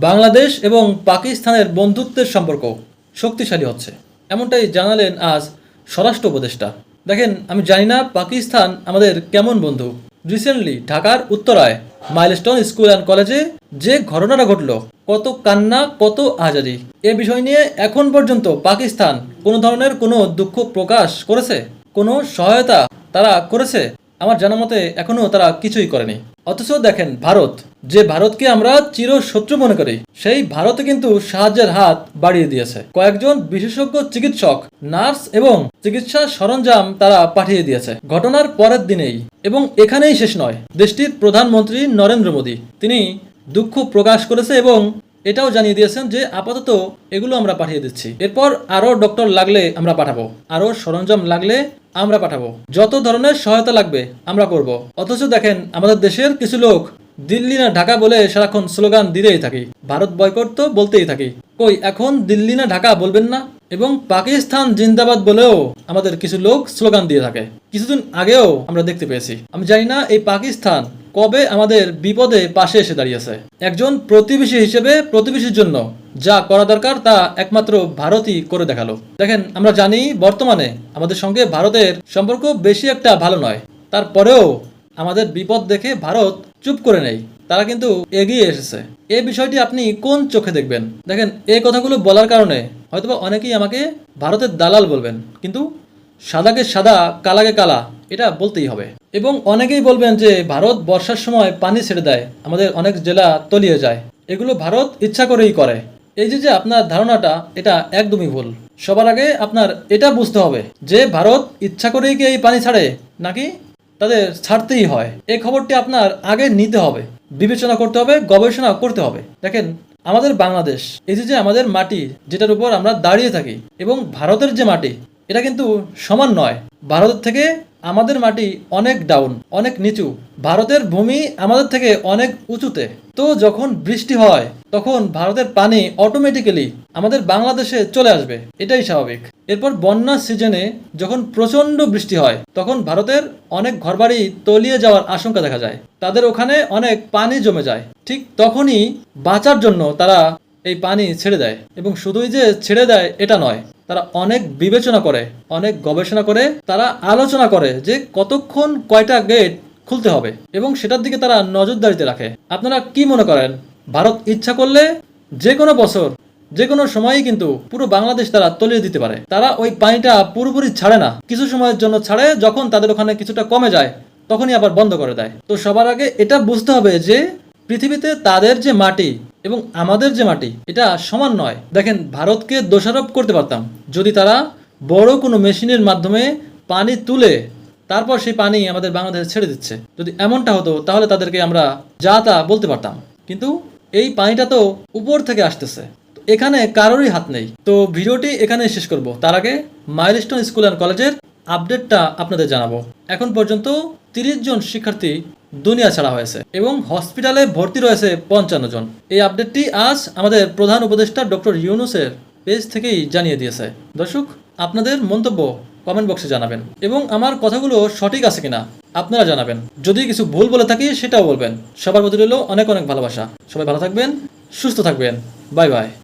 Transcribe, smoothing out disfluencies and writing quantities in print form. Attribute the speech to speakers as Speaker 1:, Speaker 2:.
Speaker 1: বাংলাদেশ এবং পাকিস্তানের বন্ধুত্বের সম্পর্ক শক্তিশালী হচ্ছে, এমনটাই জানালেন আজ স্বরাষ্ট্র উপদেষ্টা। দেখেন, আমি জানি না পাকিস্তান আমাদের কেমন বন্ধু। রিসেন্টলি ঢাকার উত্তরায় মাইলস্টোন স্কুল অ্যান্ড কলেজে যে ঘটনাটা ঘটলো, কত কান্না, কত আহাজারি। এ বিষয় নিয়ে এখন পর্যন্ত পাকিস্তান কোনো ধরনের কোনো দুঃখ প্রকাশ করেছে, কোনো সহায়তা তারা করেছে? আমার জানা মতে এখনো তারা কিছুই করেনি। অথচ দেখেন, ভারত, যে ভারতকে আমরা চিরশত্রু মনে করি, সেই ভারতে কিন্তু সাহায্যের হাত বাড়িয়ে দিয়েছে। কয়েকজন বিশেষজ্ঞ চিকিৎসক, নার্স এবং চিকিৎসা সরঞ্জাম তারা পাঠিয়ে দিয়েছে ঘটনার পরের দিনেই। এবং এখানেই শেষ নয়, দেশটির প্রধানমন্ত্রী নরেন্দ্র মোদী তিনি দুঃখ প্রকাশ করেছে এবং এটাও জানিয়ে দিয়েছেন যে আপাতত এগুলো আমরা পাঠিয়ে দিচ্ছি, এরপর আরো ডক্টর লাগলে আমরা পাঠাবো, আরো সরঞ্জাম লাগলে আমরা পাঠাবো, যত ধরনের সহায়তা লাগবে আমরা করব। অথচ দেখেন, আমাদের দেশের কিছু লোক দিল্লি না ঢাকা বলে সারাক্ষণ স্লোগান দিতেই থাকি, ভারত বয়কট তো বলতেই থাকি। কই, এখন দিল্লি না ঢাকা বলবেন না? এবং পাকিস্তান জিন্দাবাদ বলেও আমাদের কিছু লোক স্লোগান দিয়ে থাকে, কিছুদিন আগেও আমরা দেখতে পেয়েছি। আমি জানি না এই পাকিস্তান কবে আমাদের বিপদে পাশে এসে দাঁড়িয়েছে। একজন প্রতিবেশী হিসেবে প্রতিবেশীর জন্য যা করা দরকার তা একমাত্র ভারতই করে দেখালো। দেখেন, আমরা জানি বর্তমানে আমাদের সঙ্গে ভারতের সম্পর্ক বেশি একটা ভালো নয়, তারপরেও আমাদের বিপদ দেখে ভারত চুপ করে নেই, তারা কিন্তু এগিয়ে এসেছে। এই বিষয়টি আপনি কোন চোখে দেখবেন? দেখেন, এই কথাগুলো বলার কারণে হয়তোবা অনেকেই আমাকে ভারতের দালাল বলবেন, কিন্তু সাদাকে সাদা, কালাকে কালা, এটা বলতেই হবে। এবং অনেকেই বলবেন যে ভারত বর্ষার সময় পানি ছেড়ে দেয়, আমাদের অনেক জেলা তলিয়ে যায়, এগুলো ভারত ইচ্ছা করেই করে। এই যে আপনার ধারণাটা, এটা একদমই ভুল। সবার আগে আপনার এটা বুঝতে হবে যে ভারত ইচ্ছা করেই কি এই পানি ছাড়ে, নাকি তাদের ছাড়তেই হয়। এই খবরটি আপনার আগে নিতে হবে, বিবেচনা করতে হবে, গবেষণা করতে হবে। দেখেন, আমাদের বাংলাদেশ, এই যে আমাদের মাটি যেটার উপর আমরা দাঁড়িয়ে থাকি, এবং ভারতের যে মাটি, এটা কিন্তু সমান নয়। ভারতের থেকে আমাদের মাটি অনেক ডাউন, অনেক নিচু। ভারতের ভূমি আমাদের থেকে অনেক উঁচুতে। তো যখন বৃষ্টি হয় তখন ভারতের পানি অটোমেটিক্যালি আমাদের বাংলাদেশে চলে আসবে, এটাই স্বাভাবিক। এরপর বন্যার সিজনে যখন প্রচন্ড বৃষ্টি হয় তখন ভারতের অনেক ঘরবাড়ি তলিয়ে যাওয়ার আশঙ্কা দেখা যায়, তাদের ওখানে অনেক পানি জমে যায়। ঠিক তখনই বাঁচার জন্য তারা এই পানি ছেড়ে দেয়। এবং শুধুই যে ছেড়ে দেয় এটা নয়, তারা অনেক বিবেচনা করে, অনেক গবেষণা করে, তারা আলোচনা করে যে কতক্ষণ কয়টা গেট খুলতে হবে, এবং সেটার দিকে তারা নজরদারিতে রাখে। আপনারা কি মনে করেন, ভারত ইচ্ছা করলে যে কোনো বছর, যে কোনো সময়ই কিন্তু পুরো বাংলাদেশ তারা তলিয়ে দিতে পারে? তারা ওই পানিটা পুরোপুরি ছাড়ে না, কিছু সময়ের জন্য ছাড়ে, যখন তাদের ওখানে কিছুটা কমে যায় তখনই আবার বন্ধ করে দেয়। তো সবার আগে এটা বুঝতে হবে যে পৃথিবীতে তাদের যে মাটি এবং আমাদের যে মাটি, এটা সমান নয়। দেখেন, ভারতকে দোষারোপ করতে পারতাম যদি তারা বড় কোনো মেশিনের মাধ্যমে পানি তুলে তারপর সেই পানি আমাদের বাংলাদেশে ছেড়ে দিচ্ছে। যদি এমনটা হতো তাহলে তাদেরকে আমরা যা তা বলতে পারতাম, কিন্তু এই পানিটা তো উপর থেকে আসতেছে, এখানে কারোরই হাত নেই। তো ভিডিওটি এখানে শেষ করব, তার আগে মাইলস্টোন স্কুল অ্যান্ড কলেজের আপডেটটা আপনাদের জানাবো। এখন পর্যন্ত 30 জন শিক্ষার্থী দুনিয়া ছাড়া হয়েছে এবং হসপিটালে ভর্তি রয়েছে 55 জন। এই আপডেটটি আজ আমাদের প্রধান উপদেষ্টা ডক্টর ইউনূসের পেজ থেকেই জানিয়ে দিয়েছে। দর্শক, আপনাদের মন্তব্য কমেন্ট বক্সে জানাবেন এবং আমার কথাগুলো সঠিক আছে কিনা আপনারা জানাবেন। যদি কিছু ভুল বলে থাকি সেটাও বলবেন। সবার প্রতি রইল অনেক অনেক ভালোবাসা। সবাই ভালো থাকবেন, সুস্থ থাকবেন। Bye bye.